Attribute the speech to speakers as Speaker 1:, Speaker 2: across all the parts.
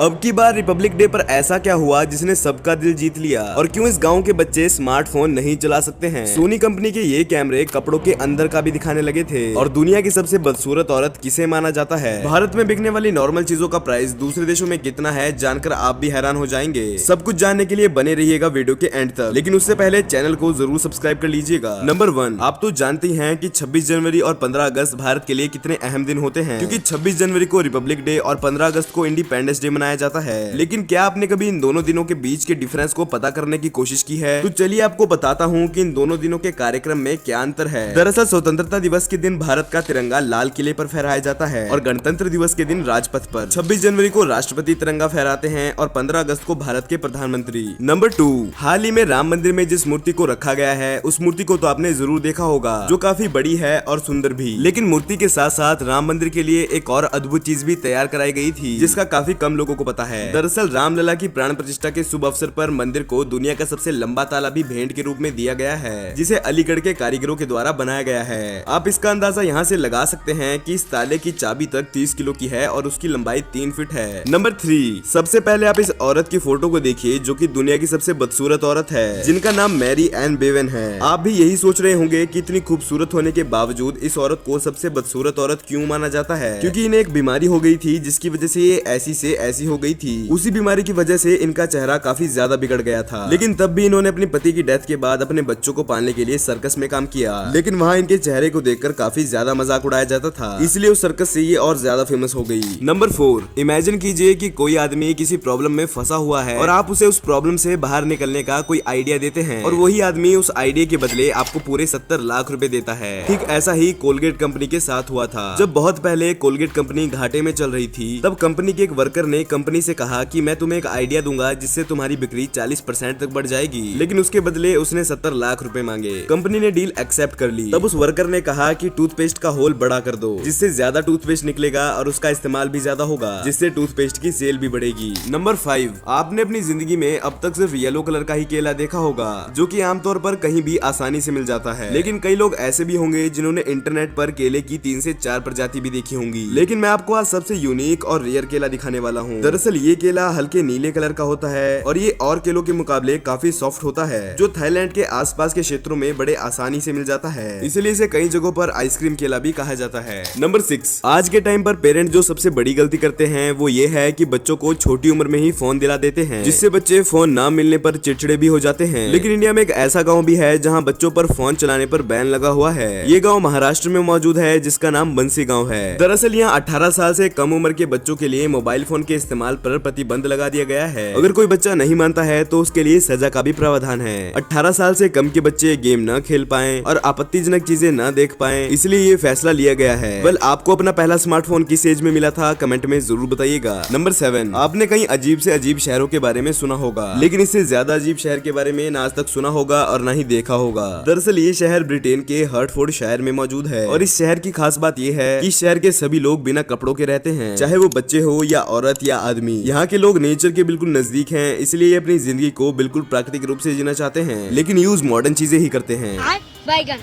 Speaker 1: अब की बार Republic day पर ऐसा क्या हुआ जिसने सबका दिल जीत लिया, और क्यों इस गांव के बच्चे स्मार्टफोन नहीं चला सकते हैं। सोनी कंपनी के ये कैमरे कपड़ों के अंदर का भी दिखाने लगे थे। और दुनिया की सबसे बदसूरत औरत किसे माना जाता है। भारत में बिकने वाली नॉर्मल चीजों का प्राइस दूसरे देशों में कितना है जानकर आप भी हैरान हो जाएंगे। सब कुछ जानने के लिए बने रहिएगा वीडियो के एंड तक, लेकिन उससे पहले चैनल को जरूर सब्सक्राइब कर लीजिएगा। नंबर 1, आप तो जानते ही हैं कि 26 जनवरी और 15 अगस्त भारत के लिए कितने अहम दिन होते हैं, क्योंकि 26 जनवरी को रिपब्लिक डे और 15 अगस्त को इंडिपेंडेंस डे मनाया जाता है। लेकिन क्या आपने कभी इन दोनों दिनों के बीच के डिफरेंस को पता करने की कोशिश की है? तो चलिए आपको बताता हूँ कि इन दोनों दिनों के कार्यक्रम में क्या अंतर है। दरअसल स्वतंत्रता दिवस के दिन भारत का तिरंगा लाल किले पर फहराया जाता है और गणतंत्र दिवस के दिन राजपथ पर। 26 जनवरी को राष्ट्रपति तिरंगा फहराते हैं और 15 अगस्त को भारत के प्रधानमंत्री। नंबर 2, हाल ही में राम मंदिर में जिस मूर्ति को रखा गया है उस मूर्ति को तो आपने जरूर देखा होगा, जो काफी बड़ी है और सुंदर भी। लेकिन मूर्ति के साथ साथ राम मंदिर के लिए एक और अद्भुत चीज भी तैयार कराई गई थी, जिसका काफी कम लोगों को पता है। दरअसल रामलला की प्राण प्रतिष्ठा के शुभ अवसर पर मंदिर को दुनिया का सबसे लंबा ताला भी भेंट के रूप में दिया गया है, जिसे अलीगढ़ के कारीगरों के द्वारा बनाया गया है। आप इसका अंदाजा यहाँ से लगा सकते हैं कि इस ताले की चाबी तक 30 किलो की है और उसकी लंबाई 3 फीट है। नंबर 3, सबसे पहले आप इस औरत की फोटो को देखिए, जो कि दुनिया की सबसे बदसूरत औरत है, जिनका नाम मैरी एन बेवन है। आप भी यही सोच रहे होंगे कि इतनी खूबसूरत होने के बावजूद इस औरत को सबसे बदसूरत औरत क्यों माना जाता है। क्योंकि इन्हें एक बीमारी हो गई थी, जिसकी वजह से ये ऐसी से ऐसी हो गई थी। उसी बीमारी की वजह से इनका चेहरा काफी ज्यादा बिगड़ गया था। लेकिन तब भी इन्होंने अपने पति की डेथ के बाद अपने बच्चों को पालने के लिए सर्कस में काम किया। लेकिन वहाँ इनके चेहरे को देखकर काफी ज्यादा मजाक उड़ाया जाता था, इसलिए उस सर्कस से ये और ज्यादा फेमस हो गई। नंबर 4, इमेजिन कीजिए कि कोई आदमी किसी प्रॉब्लम में फंसा हुआ है और आप उसे उस प्रॉब्लम से बाहर निकलने का कोई आइडिया देते हैं, और वही आदमी उस आइडिया के बदले आपको पूरे 70 लाख रुपए देता है। ठीक ऐसा ही कोलगेट कंपनी के साथ हुआ था। जब बहुत पहले कोलगेट कंपनी घाटे में चल रही थी, तब कंपनी के एक वर्कर ने कंपनी से कहा कि मैं तुम्हें एक आइडिया दूंगा जिससे तुम्हारी बिक्री 40% तक बढ़ जाएगी, लेकिन उसके बदले उसने 70 लाख रुपए मांगे। कंपनी ने डील एक्सेप्ट कर ली। तब उस वर्कर ने कहा कि टूथपेस्ट का होल बड़ा कर दो, जिससे ज्यादा टूथपेस्ट निकलेगा और उसका इस्तेमाल भी ज्यादा होगा, जिससे टूथपेस्ट की सेल भी बढ़ेगी। नंबर 5, आपने अपनी जिंदगी में अब तक सिर्फ येलो कलर का ही केला देखा होगा, जो कि आमतौर पर कहीं भी आसानी से मिल जाता है। लेकिन कई लोग ऐसे भी होंगे जिन्होंने इंटरनेट पर केले की 3 से 4 प्रजाति भी देखी होंगी। लेकिन मैं आपको आज सबसे यूनिक और रेयर केला दिखाने वाला हूँ। दरअसल ये केला हल्के नीले कलर का होता है और ये और केलों के मुकाबले काफी सॉफ्ट होता है, जो थाईलैंड के आसपास के क्षेत्रों में बड़े आसानी से मिल जाता है। इसलिए इसे कई जगहों पर आइसक्रीम केला भी कहा जाता है। नंबर 6, आज के टाइम पर पेरेंट जो सबसे बड़ी गलती करते हैं वो ये है कि बच्चों को छोटी उम्र में ही फोन दिला देते हैं, जिससे बच्चे फोन ना मिलने पर चिड़चिड़े भी हो जाते हैं। लेकिन इंडिया में एक ऐसा गाँव भी है जहाँ बच्चों पर फोन चलाने पर बैन लगा हुआ है। ये गाँव महाराष्ट्र में मौजूद है, जिसका नाम बंसी गाँव है। दरअसल यहाँ 18 साल से कम उम्र के बच्चों के लिए मोबाइल फोन के इस्तेमाल पर प्रतिबंध लगा दिया गया है। अगर कोई बच्चा नहीं मानता है तो उसके लिए सजा का भी प्रावधान है। 18 साल से कम के बच्चे गेम न खेल पाएं और आपत्तिजनक चीजें न देख पाएं, इसलिए ये फैसला लिया गया है। वेल, आपको अपना पहला स्मार्टफोन किस एज में मिला था, कमेंट में जरूर बताइएगा। नंबर 7, आपने कहीं अजीब से अजीब शहरों के बारे में सुना होगा, लेकिन इससे ज्यादा अजीब शहर के बारे में ना आज तक सुना होगा और ना ही देखा होगा। दरअसल ये शहर ब्रिटेन के हर्टफोर्ड शहर में मौजूद है, और इस शहर की खास बात ये है कि इस शहर के सभी लोग बिना कपड़ों के रहते हैं, चाहे वो बच्चे हो या औरत या आदमी। यहाँ के लोग नेचर के बिल्कुल नजदीक हैं, इसलिए ये अपनी जिंदगी को बिल्कुल प्राकृतिक रूप से जीना चाहते हैं, लेकिन यूज मॉडर्न चीजें ही करते हैं।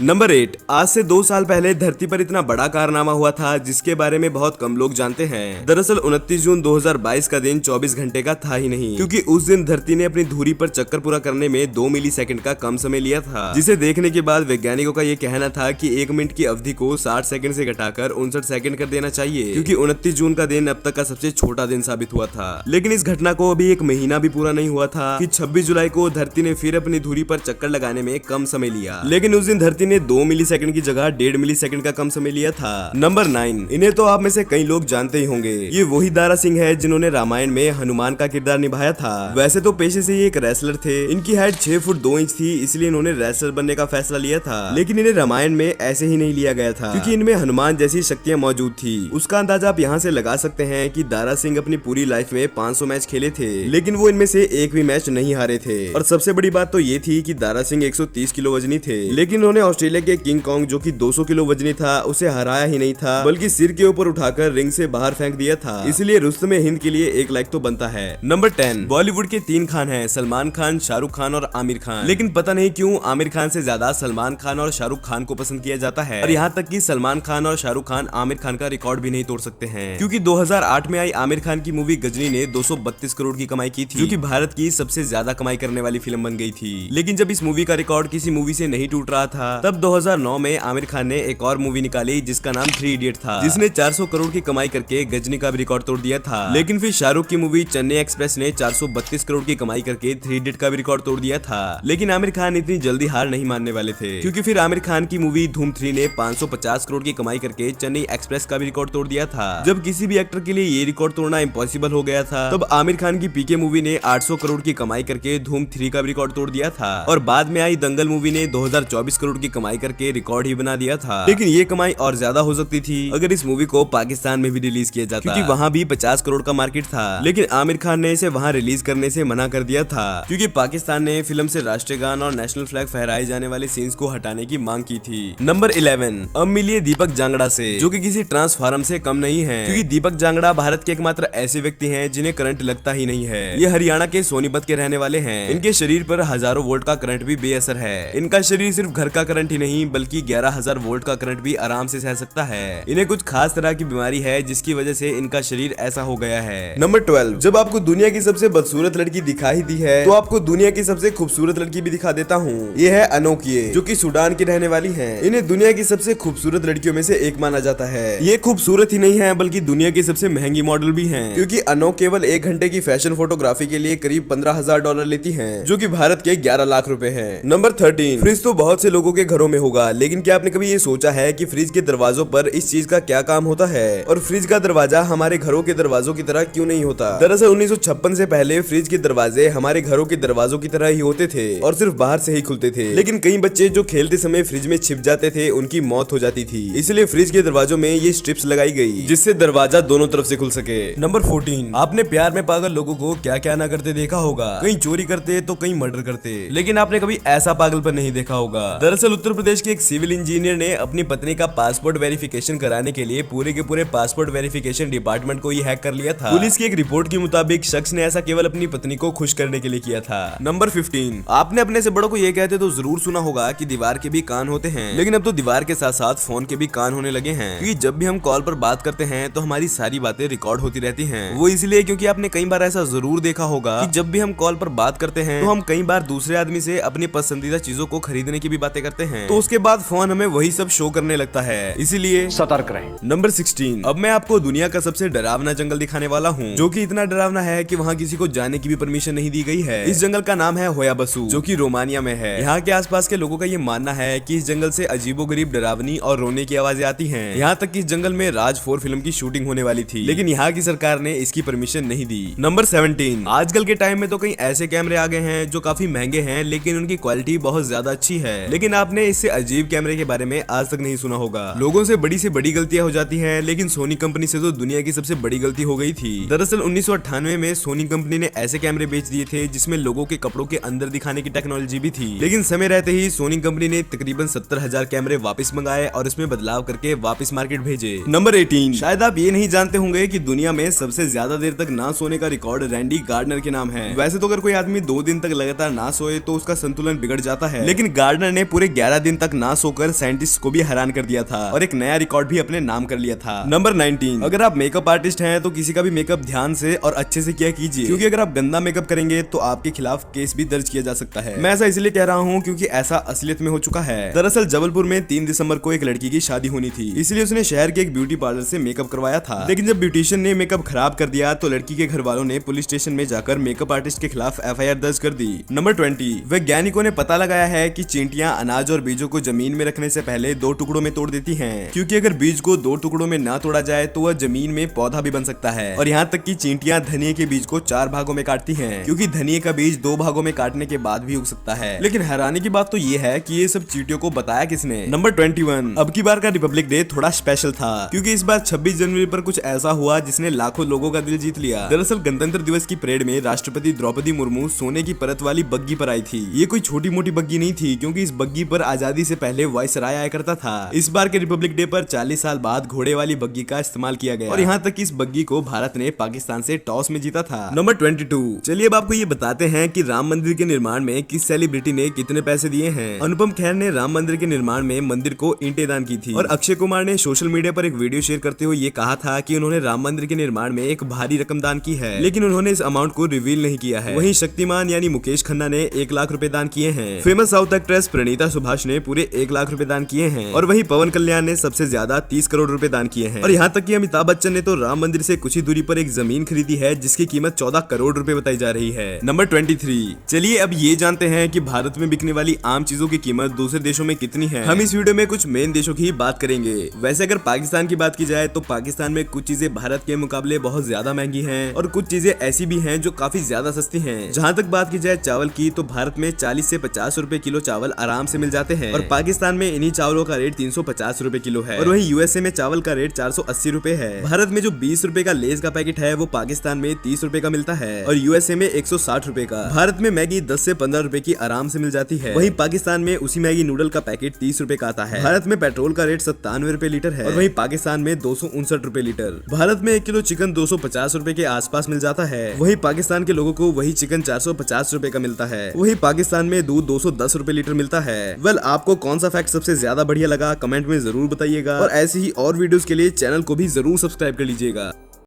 Speaker 1: नंबर 8, आज से 2 साल पहले धरती पर इतना बड़ा कारनामा हुआ था जिसके बारे में बहुत कम लोग जानते हैं। दरअसल 29 जून 2022 का दिन 24 घंटे का था ही नहीं, क्योंकि उस दिन धरती ने अपनी धुरी पर चक्कर पूरा करने में 2 मिलीसेकंड का कम समय लिया था, जिसे देखने के बाद वैज्ञानिकों का ये कहना था कि 1 मिनट की अवधि को 60 सेकंड से घटाकर 59 सेकंड कर देना चाहिए, क्योंकि 29 जून का दिन अब तक का सबसे छोटा दिन साबित हुआ था। लेकिन इस घटना को अभी 1 महीना भी पूरा नहीं हुआ था कि 26 जुलाई को धरती ने फिर अपनी धुरी पर चक्कर लगाने में कम समय लिया। लेकिन उस दिन धरती ने 2 मिलीसेकंड की जगह 1.5 मिलीसेकंड का कम समय लिया था। नंबर 9, इन्हें तो आप में से कई लोग जानते ही होंगे। ये वही दारा सिंह है जिन्होंने रामायण में हनुमान का किरदार निभाया था। वैसे तो पेशे से ये एक रेसलर थे। इनकी हाइट 6 फुट 2 इंच थी, इसलिए इन्होंने रेसलर बनने का फैसला लिया था। लेकिन इन्हें रामायण में ऐसे ही नहीं लिया गया था, क्योंकि इनमें हनुमान जैसी शक्तियां मौजूद थी। उसका अंदाजा आप यहाँ से लगा सकते हैं कि दारा सिंह अपनी पूरी लाइफ में 500 मैच खेले थे, लेकिन वो इनमें से एक भी मैच नहीं हारे थे। और सबसे बड़ी बात तो ये थी कि दारा सिंह 130 किलो वजनी थे, लेकिन लेकिन उन्होंने ऑस्ट्रेलिया के किंग कॉन्ग जो कि 200 किलो वजनी था उसे हराया ही नहीं था, बल्कि सिर के ऊपर उठाकर रिंग से बाहर फेंक दिया था। इसलिए रुस्तम हिंद के लिए 1 लाइक तो बनता है। नंबर 10, बॉलीवुड के 3 खान हैं, सलमान खान, शाहरुख खान और आमिर खान। लेकिन पता नहीं क्यों आमिर खान से ज्यादा सलमान खान और शाहरुख खान को पसंद किया जाता है, और यहाँ तक कि सलमान खान और शाहरुख खान आमिर खान का रिकॉर्ड भी नहीं तोड़ सकते हैं, क्योंकि 2008 में आई आमिर खान की मूवी गजनी ने 232 करोड़ की कमाई की थी, जो कि भारत की सबसे ज्यादा कमाई करने वाली फिल्म बन गई थी। लेकिन जब इस मूवी का रिकॉर्ड किसी मूवी से नहीं टूट रहा था, तब 2009 में आमिर खान ने एक और मूवी निकाली जिसका नाम 3 इडियट था, जिसने 400 करोड़ की कमाई करके गजनी का भी रिकॉर्ड तोड़ दिया था। लेकिन फिर शाहरुख की मूवी चेन्नई एक्सप्रेस ने 432 करोड़ की कमाई करके 3 इडियट का भी रिकॉर्ड तोड़ दिया था। लेकिन आमिर खान इतनी जल्दी हार नहीं मानने वाले थे, क्योंकि फिर आमिर खान की मूवी धूम 3 ने 550 करोड़ की कमाई करके चेन्नई एक्सप्रेस का भी रिकॉर्ड तोड़ दिया था। जब किसी भी एक्टर के लिए ये रिकॉर्ड तोड़ना इम्पॉसिबल हो गया था, तब आमिर खान की पीके मूवी ने 800 करोड़ की कमाई करके धूम 3 का भी रिकॉर्ड तोड़ दिया था, और बाद में आई दंगल मूवी ने 2024 करोड़ की कमाई करके रिकॉर्ड ही बना दिया था। लेकिन ये कमाई और ज्यादा हो सकती थी अगर इस मूवी को पाकिस्तान में भी रिलीज किया जाता, क्योंकि वहाँ भी 50 करोड़ का मार्केट था। लेकिन आमिर खान ने इसे वहाँ रिलीज करने से मना कर दिया था, क्योंकि पाकिस्तान ने फिल्म से राष्ट्रीय गान और नेशनल फ्लैग फहराए जाने वाले सीन्स को हटाने की मांग की थी। नंबर 11, अब मिलिए दीपक जांगड़ा से, जो कि किसी ट्रांसफार्मर से कम नहीं है, क्योंकि दीपक जांगड़ा भारत के एकमात्र ऐसे व्यक्ति हैं जिन्हें करंट लगता ही नहीं है। ये हरियाणा के सोनीपत के रहने वाले हैं। इनके शरीर पर हजारों वोल्ट का करंट भी बेअसर है। इनका शरीर सिर्फ घर का करंट ही नहीं बल्कि 11,000 वोल्ट का करंट भी आराम से सह सकता है। इन्हें कुछ खास तरह की बीमारी है जिसकी वजह से इनका शरीर ऐसा हो गया है। नंबर 12, जब आपको दुनिया की सबसे बदसूरत लड़की दिखाई दी है, तो आपको दुनिया की सबसे खूबसूरत लड़की भी दिखा देता हूँ। ये है अनोकिये, जो कि सूडान की रहने वाली है। इन्हें दुनिया की सबसे खूबसूरत लड़कियों में से एक माना जाता है। ये खूबसूरत ही नहीं है बल्कि दुनिया की सबसे महंगी मॉडल भी है, क्योंकि अनोक केवल 1 घंटे की फैशन फोटोग्राफी के लिए करीब $15,000 लेती हैं, जो कि भारत के 11 लाख रुपए हैं। नंबर 13, फ्रिज तो बहुत से लोगों के घरों में होगा, लेकिन क्या आपने कभी ये सोचा है कि फ्रिज के दरवाजों पर इस चीज का क्या काम होता है, और फ्रिज का दरवाजा हमारे घरों के दरवाजों की तरह क्यों नहीं होता? दरअसल 1956 से पहले फ्रिज के दरवाजे हमारे घरों के दरवाजों की तरह ही होते थे और सिर्फ बाहर से ही खुलते थे। लेकिन कई बच्चे जो खेलते समय फ्रिज में छिप जाते थे उनकी मौत हो जाती थी, इसलिए फ्रिज के दरवाजों में ये स्ट्रिप्स लगाई गई जिससे दरवाजा दोनों तरफ से खुल सके। नंबर 14, आपने प्यार में पागल लोगों को क्या क्या ना करते देखा होगा। कहीं चोरी करते तो कहीं मर्डर करते, लेकिन आपने कभी ऐसा पागलपन नहीं देखा होगा। दरअसल उत्तर प्रदेश के एक सिविल इंजीनियर ने अपनी पत्नी का पासपोर्ट वेरिफिकेशन कराने के लिए पूरे के पूरे पासपोर्ट वेरिफिकेशन डिपार्टमेंट को ही हैक कर लिया था। पुलिस की एक रिपोर्ट के मुताबिक शख्स ने ऐसा केवल अपनी पत्नी को खुश करने के लिए किया था। नंबर 15, आपने अपने से बड़ों को ये कहते तो जरूर सुना होगा कि दीवार के भी कान होते हैं, लेकिन अब तो दीवार के साथ साथ फोन के भी कान होने लगे हैं, क्योंकि जब भी हम कॉल पर बात करते हैं तो हमारी सारी बातें रिकॉर्ड होती रहती हैं। वो इसलिए क्योंकि आपने कई बार ऐसा जरूर देखा होगा कि जब भी हम कॉल पर बात करते हैं तो हम कई बार दूसरे आदमी से अपनी पसंदीदा चीजों को खरीदने की भी बातें करते हैं, तो उसके बाद फोन हमें वही सब शो करने लगता है, इसीलिए सतर्क रहें। नंबर 16, अब मैं आपको दुनिया का सबसे डरावना जंगल दिखाने वाला हूँ, जो कि इतना डरावना है कि वहाँ किसी को जाने की भी परमिशन नहीं दी गई है। इस जंगल का नाम है होया बसु, जो कि रोमानिया में है। यहाँ के आसपास के लोगों का ये मानना है कि इस जंगल से अजीबोगरीब डरावनी और रोने की आवाजें आती हैं। यहाँ तक कि इस जंगल में राज 4 फिल्म की शूटिंग होने वाली थी, लेकिन यहाँ की सरकार ने इसकी परमिशन नहीं दी। नंबर 17, आजकल के टाइम में तो कई ऐसे कैमरे आ गए हैं जो काफी महंगे हैं, लेकिन उनकी क्वालिटी बहुत ज्यादा अच्छी है, लेकिन आपने इससे अजीब कैमरे के बारे में आज तक नहीं सुना होगा। लोगों से बड़ी गलतियां हो जाती हैं, लेकिन सोनी कंपनी से तो दुनिया की सबसे बड़ी गलती हो गई थी। दरअसल 1998 में सोनी कंपनी ने ऐसे कैमरे बेच दिए थे जिसमें लोगों के कपड़ों के अंदर दिखाने की टेक्नोलॉजी भी थी, लेकिन समय रहते ही सोनी कंपनी ने तकरीबन 70,000 कैमरे वापस मंगाए और इसमें बदलाव करके वापस मार्केट भेजे। नंबर 18, शायद आप ये नहीं जानते होंगे कि दुनिया में सबसे ज्यादा देर तक ना सोने का रिकॉर्ड रैंडी गार्डनर के नाम है। वैसे तो अगर कोई आदमी 2 दिन तक लगातार ना सोए तो उसका संतुलन बिगड़ जाता है, लेकिन गार्डनर ने पूरे 11 दिन तक ना सोकर साइंटिस्ट को भी हैरान कर दिया था और एक नया रिकॉर्ड भी अपने नाम कर लिया था। नंबर 19, अगर आप मेकअप आर्टिस्ट हैं तो किसी का भी मेकअप ध्यान से और अच्छे से किया कीजिए, क्योंकि अगर आप गंदा मेकअप करेंगे तो आपके खिलाफ केस भी दर्ज किया जा सकता है। मैं ऐसा इसलिए कह रहा हूँ क्योंकि ऐसा असलियत में हो चुका है। दरअसल जबलपुर में 3 दिसंबर को एक लड़की की शादी होनी थी, इसलिए उसने शहर के एक ब्यूटी पार्लर से मेकअप करवाया था, लेकिन जब ब्यूटिशियन ने मेकअप खराब कर दिया तो लड़की के घर वालों ने पुलिस स्टेशन में जाकर मेकअप आर्टिस्ट के खिलाफ FIR दर्ज कर दी। नंबर 20, वैज्ञानिकों ने पता लगाया है कि चींटियां अनाज और बीजों को जमीन में रखने से पहले 2 टुकड़ों में तोड़ देती हैं, क्योंकि अगर बीज को 2 टुकड़ों में ना तोड़ा जाए तो वह जमीन में पौधा भी बन सकता है। और यहाँ तक कि चींटियां धनिये के बीज को 4 भागों में काटती हैं, क्योंकि धनिये का बीज 2 भागों में काटने के बाद भी उग सकता है। लेकिन हैरानी की बात तो ये है कि ये सब चींटियों को बताया किसने। नंबर 21, अब की बार का रिपब्लिक डे थोड़ा स्पेशल था, क्योंकि इस बार 26 जनवरी पर कुछ ऐसा हुआ जिसने लाखों लोगों का दिल जीत लिया। दरअसल गणतंत्र दिवस की परेड में राष्ट्रपति द्रौपदी मुर्मू सोने की परत वाली बग्गी पर आई थी। ये कोई छोटी मोटी बग्गी नहीं थी, क्योंकि इस बग्गी पर आजादी से पहले वायसराय आया करता था। इस बार के रिपब्लिक डे पर 40 साल बाद घोड़े वाली बग्गी का इस्तेमाल किया गया और यहाँ तक कि इस बग्गी को भारत ने पाकिस्तान से टॉस में जीता था। नंबर 22। चलिए अब आपको ये बताते हैं कि राम मंदिर के निर्माण में किस सेलिब्रिटी ने कितने पैसे दिए हैं। अनुपम खेर ने राम मंदिर के निर्माण में मंदिर को ईंटें दान की थी और अक्षय कुमार ने सोशल मीडिया पर एक वीडियो शेयर करते हुए ये कहा था कि उन्होंने राम मंदिर के निर्माण में एक भारी रकम दान की है, लेकिन उन्होंने इस अमाउंट को रिवील नहीं किया है। वहीं शक्तिमान यानी मुकेश खन्ना ने 1 लाख रुपए दान किए हैं। Famous south actress Pranitha Subhash ने पूरे 1 लाख रुपए दान किए हैं और वहीं पवन कल्याण ने सबसे ज्यादा 30 करोड़ रुपए दान किए हैं। और यहाँ तक कि अमिताभ बच्चन ने तो राम मंदिर से कुछ ही दूरी पर एक जमीन खरीदी है जिसकी कीमत 14 करोड़ रुपए बताई जा रही है। नंबर 23। चलिए अब ये जानते हैं कि भारत में बिकने वाली आम चीजों की कीमत दूसरे देशों में कितनी है। हम इस वीडियो में कुछ मेन देशों की बात करेंगे। वैसे अगर पाकिस्तान की बात की जाए तो पाकिस्तान में कुछ चीजें भारत के मुकाबले बहुत ज्यादा महंगी हैं और कुछ चीजें ऐसी भी हैं जो काफी ज्यादा सस्ती हैं। जहां तक बात की जाए चावल की तो भारत में 40 से 50 रुपए किलो चावल आराम से मिल जाते हैं और पाकिस्तान में इन्हीं चावलों का रेट 350 रुपए किलो है और वहीं यूएसए में चावल का रेट 480 रुपए है। भारत में जो 20 रुपए का लेस का पैकेट है वो पाकिस्तान में 30 रुपए का मिलता है और यूएसए में 160 रुपए का। भारत में मैगी 10 से 15 रुपए की आराम से मिल जाती है, वहीं पाकिस्तान में उसी मैगी नूडल का पैकेट 30 रुपए का आता है। भारत में पेट्रोल का रेट 97 रुपए लीटर है और वहीं पाकिस्तान में 259 रुपए लीटर। भारत में 1 किलो चिकन 250 रुपए के आसपास मिल जाता है, वहीं पाकिस्तान के लोगों को वही चिकन 450 रुपए का मिलता है। वहीं पाकिस्तान में दूध 210 रुपए लीटर मिलता है। वेल, आपको कौन सा फैक्ट सबसे ज्यादा बढ़िया लगा कमेंट में जरूर बताइएगा और ऐसी ही और वीडियोस के लिए चैनल को भी जरूर सब्सक्राइब कर लीजिएगा।